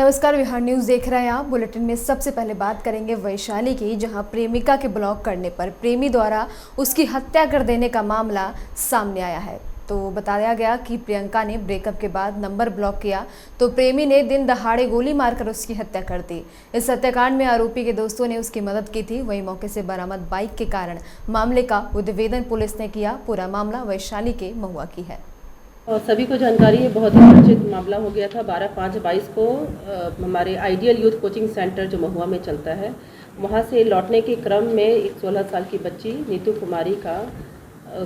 नमस्कार, बिहार न्यूज़ देख रहे हैं आप। बुलेटिन में सबसे पहले बात करेंगे वैशाली की, जहां प्रेमिका के ब्लॉक करने पर प्रेमी द्वारा उसकी हत्या कर देने का मामला सामने आया है। तो बताया गया कि प्रियंका ने ब्रेकअप के बाद नंबर ब्लॉक किया तो प्रेमी ने दिन दहाड़े गोली मारकर उसकी हत्या कर दी। इस हत्याकांड में आरोपी के दोस्तों ने उसकी मदद की थी। वहीं मौके से बरामद बाइक के कारण मामले का उद्भेदन पुलिस ने किया। पूरा मामला वैशाली के महुआ की है। और सभी को जानकारी है, बहुत ही चर्चित मामला हो गया था। 12/5/22 को हमारे आइडियल यूथ कोचिंग सेंटर जो महुआ में चलता है, वहाँ से लौटने के क्रम में एक 16 साल की बच्ची नीतू कुमारी का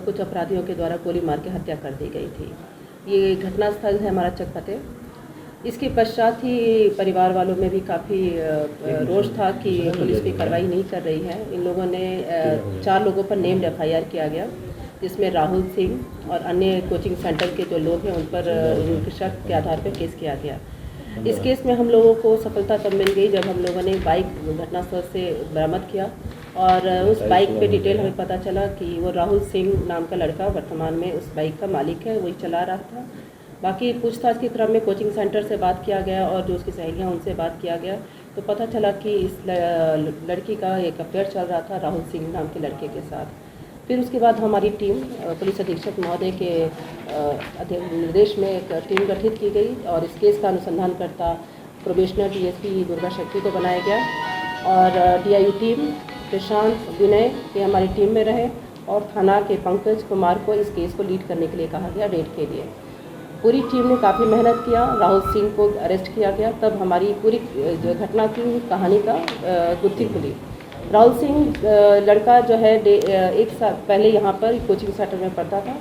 कुछ अपराधियों के द्वारा गोली मार के हत्या कर दी गई थी। ये घटनास्थल है हमारा चकपते। इसके पश्चात ही परिवार वालों में भी काफ़ी रोष था कि पुलिस कोई कार्रवाई नहीं कर रही है। इन लोगों ने 4 लोगों पर नेम्ड FIR किया गया, जिसमें राहुल सिंह और अन्य कोचिंग सेंटर के जो लोग हैं उन पर उनके शक के आधार पर केस किया गया। इस केस में हम लोगों को सफलता तब मिल गई जब हम लोगों ने बाइक घटनास्थल से बरामद किया और उस बाइक पे डिटेल हमें पता चला कि वो राहुल सिंह नाम का लड़का वर्तमान में उस बाइक का मालिक है, वही चला रहा था। बाकी पूछताछ के क्रम में कोचिंग सेंटर से बात किया गया और जो उसकी सहेलियाँ उनसे बात किया गया तो पता चला कि इस लड़की का एक अफेयर चल रहा था राहुल सिंह नाम के लड़के के साथ। फिर उसके बाद हमारी टीम पुलिस अधीक्षक महोदय के निर्देश में एक टीम गठित की गई और इस केस का अनुसंधानकर्ता प्रोबेशनर DSP दुर्गा शक्ति को बनाया गया और DIU टीम प्रशांत विनय के हमारी टीम में रहे और थाना के पंकज कुमार को इस केस को लीड करने के लिए कहा गया रेड के लिए। पूरी टीम ने काफ़ी मेहनत किया, राहुल सिंह को अरेस्ट किया गया, तब हमारी पूरी जो घटना की कहानी का गुत्थी खुली। राहुल सिंह लड़का जो है 1 साल पहले यहाँ पर कोचिंग सेंटर में पढ़ता था।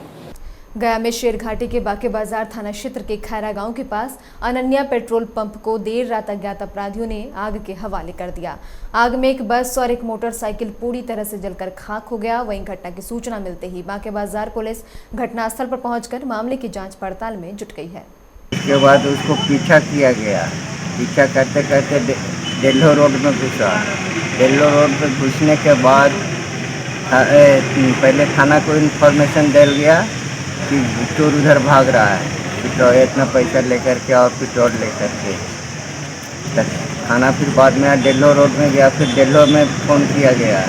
गया में शेरघाटी के बाके बाजार थाना क्षेत्र के खैरा गांव के पास अनन्या पेट्रोल पंप को देर रात अज्ञात अपराधियों ने आग के हवाले कर दिया। आग में एक बस और एक मोटरसाइकिल पूरी तरह से जलकर खाक हो गया। वहीं घटना की सूचना मिलते ही बाके बाजार पुलिस घटनास्थल पर पहुंचकर मामले की जाँच पड़ताल में जुट गई है। इसके बाद उसको पीछा किया गया। पीछा करते करते डेल्हो रोड में घुसा। डेल्हो रोड पे घुसने के बाद पहले थाना को इन्फॉर्मेशन दिया गया कि चोर उधर भाग रहा है, तो इतना पैसा लेकर के और पेट्रोल लेकर के थाना फिर बाद में डेल्हो रोड में गया। फिर डेल्हो में फ़ोन किया गया,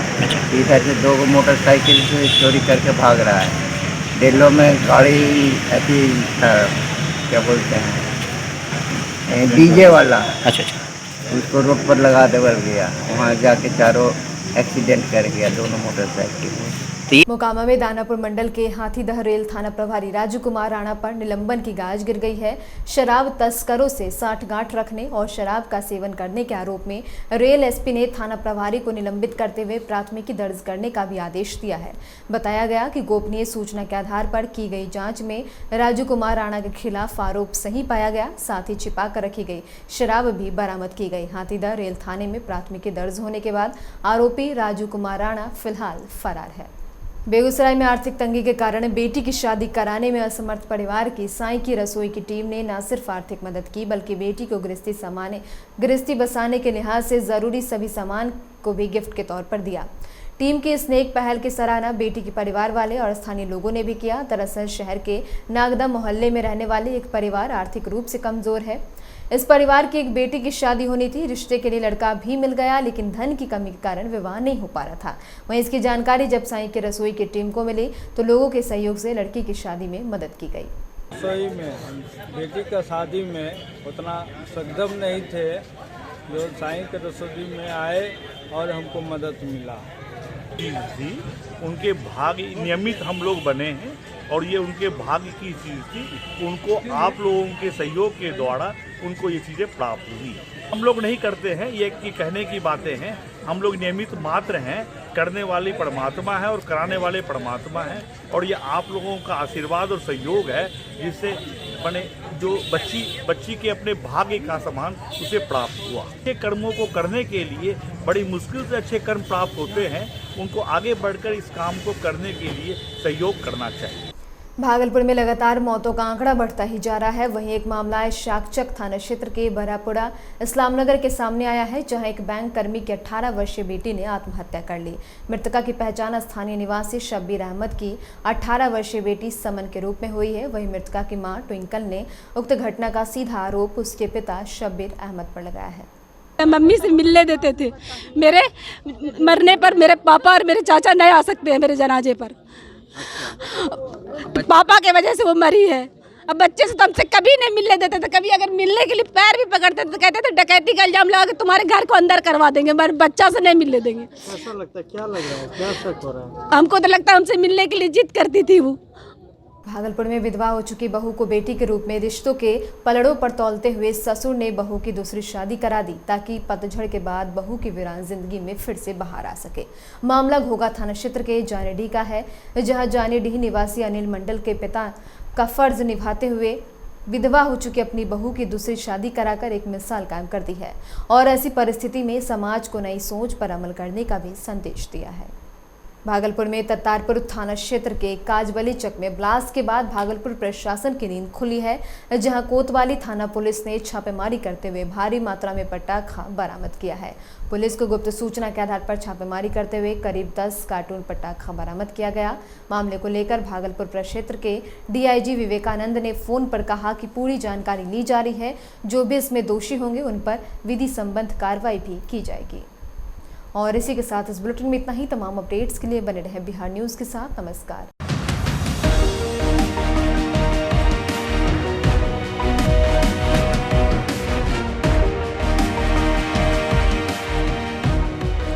इधर से 2 मोटरसाइकिल से चोरी करके भाग रहा है। डेल्हो में गाड़ी ऐसी क्या बोलते हैं DJ वाला, अच्छा, उसको रोड पर लगा देवल गया। वहाँ जाके चारों एक्सीडेंट कर गया, दोनों मोटरसाइकिल। मोकामा में दानापुर मंडल के हाथीदह रेल थाना प्रभारी राजू कुमार राणा पर निलंबन की गाज गिर गई है। शराब तस्करों से साठगांठ रखने और शराब का सेवन करने के आरोप में रेल SP ने थाना प्रभारी को निलंबित करते हुए प्राथमिकी दर्ज करने का भी आदेश दिया है। बताया गया कि गोपनीय सूचना के आधार पर की गई जांच में राजू कुमार राणा के खिलाफ आरोप सही पाया गया। साथ ही छिपा कर रखी गई शराब भी बरामद की गई। हाथीदह रेल थाने में प्राथमिकी दर्ज होने के बाद आरोपी राजू कुमार राणा फिलहाल फरार है। बेगूसराय में आर्थिक तंगी के कारण बेटी की शादी कराने में असमर्थ परिवार की साईं की रसोई की टीम ने न सिर्फ आर्थिक मदद की, बल्कि बेटी को गृहस्थी बसाने के लिहाज से जरूरी सभी सामान को भी गिफ्ट के तौर पर दिया। टीम की इस नेक पहल की सराहना बेटी के परिवार वाले और स्थानीय लोगों ने भी किया। दरअसल शहर के नागदा मोहल्ले में रहने वाले एक परिवार आर्थिक रूप से कमजोर है। इस परिवार की एक बेटी की शादी होनी थी। रिश्ते के लिए लड़का भी मिल गया, लेकिन धन की कमी के कारण विवाह नहीं हो पा रहा था। वहीं इसकी जानकारी जब साईं की रसोई की टीम को मिली तो लोगों के सहयोग से लड़की की शादी में मदद की गई। रसोई में बेटी का शादी में उतना सक्षम नहीं थे, जो साईं के रसोई में आए और हमको मदद मिला। उनके भाग्य नियमित हम लोग बने हैं और ये उनके भाग्य की चीज़ थी। उनको आप लोगों के सहयोग के द्वारा उनको ये चीज़ें प्राप्त हुई। हम लोग नहीं करते हैं, ये कहने की बातें हैं। हम लोग नियमित मात्र हैं। करने वाली परमात्मा है और कराने वाले परमात्मा है, और ये आप लोगों का आशीर्वाद और सहयोग है जिससे बने जो बच्ची के अपने भाग्य का समान उसे प्राप्त हुआ। अच्छे कर्मों को करने के लिए बड़ी मुश्किल से अच्छे कर्म प्राप्त होते हैं। उनको आगे बढ़कर इस काम को करने के लिए सहयोग करना चाहिए। भागलपुर में लगातार मौतों का आंकड़ा बढ़ता ही जा रहा है। वहीं एक मामला शाकचक थाना क्षेत्र के बरापुरा इस्लामनगर के सामने आया है, जहां एक बैंक कर्मी की 18 वर्षीय बेटी ने आत्महत्या कर ली। मृतका की पहचान स्थानीय निवासी शब्बीर अहमद की 18 वर्षीय बेटी समन के रूप में हुई है। वहीं मृतका की मां ट्विंकल ने उक्त घटना का सीधा आरोप उसके पिता शब्बीर अहमद पर लगाया है। मम्मी से मिलने देते थे, मेरे मरने पर मेरे पापा और मेरे चाचा नहीं आ सकते हैं मेरे जनाजे पर। पापा के वजह से वो मरी है। अब बच्चे से तो हमसे कभी नहीं मिलने देते थे, कभी अगर मिलने के लिए पैर भी पकड़ते थे तो कहते थे डकैती का इल्जाम लगा के तुम्हारे घर को अंदर करवा देंगे, मगर बच्चा से नहीं मिलने देंगे। ऐसा लगता है, क्या लग रहा है, क्या शक हो रहा है? हमको तो लगता है हमसे मिलने के लिए जिद करती थी वो। भागलपुर में विधवा हो चुकी बहू को बेटी के रूप में रिश्तों के पलड़ों पर तौलते हुए ससुर ने बहू की दूसरी शादी करा दी, ताकि पतझड़ के बाद बहू की वीरान जिंदगी में फिर से बाहर आ सके। मामला घोघा थाना क्षेत्र के जानीडीह का है, जहां जानीडीह निवासी अनिल मंडल के पिता का फर्ज निभाते हुए विधवा हो चुकी अपनी बहू की दूसरी शादी कराकर एक मिसाल कायम कर दी है और ऐसी परिस्थिति में समाज को नई सोच पर अमल करने का भी संदेश दिया है। भागलपुर में तत्तारपुर थाना क्षेत्र के काजबली चक में ब्लास्ट के बाद भागलपुर प्रशासन की नींद खुली है, जहां कोतवाली थाना पुलिस ने छापेमारी करते हुए भारी मात्रा में पटाखा बरामद किया है। पुलिस को गुप्त सूचना के आधार पर छापेमारी करते हुए करीब 10 कार्टून पटाखा बरामद किया गया। मामले को लेकर भागलपुर प्रक्षेत्र के डीआईजी विवेकानंद ने फोन पर कहा कि पूरी जानकारी ली जा रही है, जो भी इसमें दोषी होंगे उन पर विधि संबद्ध कार्रवाई भी की जाएगी। और इसी के साथ इस बुलेटिन में इतना ही। तमाम अपडेट्स के लिए बने रहे बिहार न्यूज़ के साथ। नमस्कार।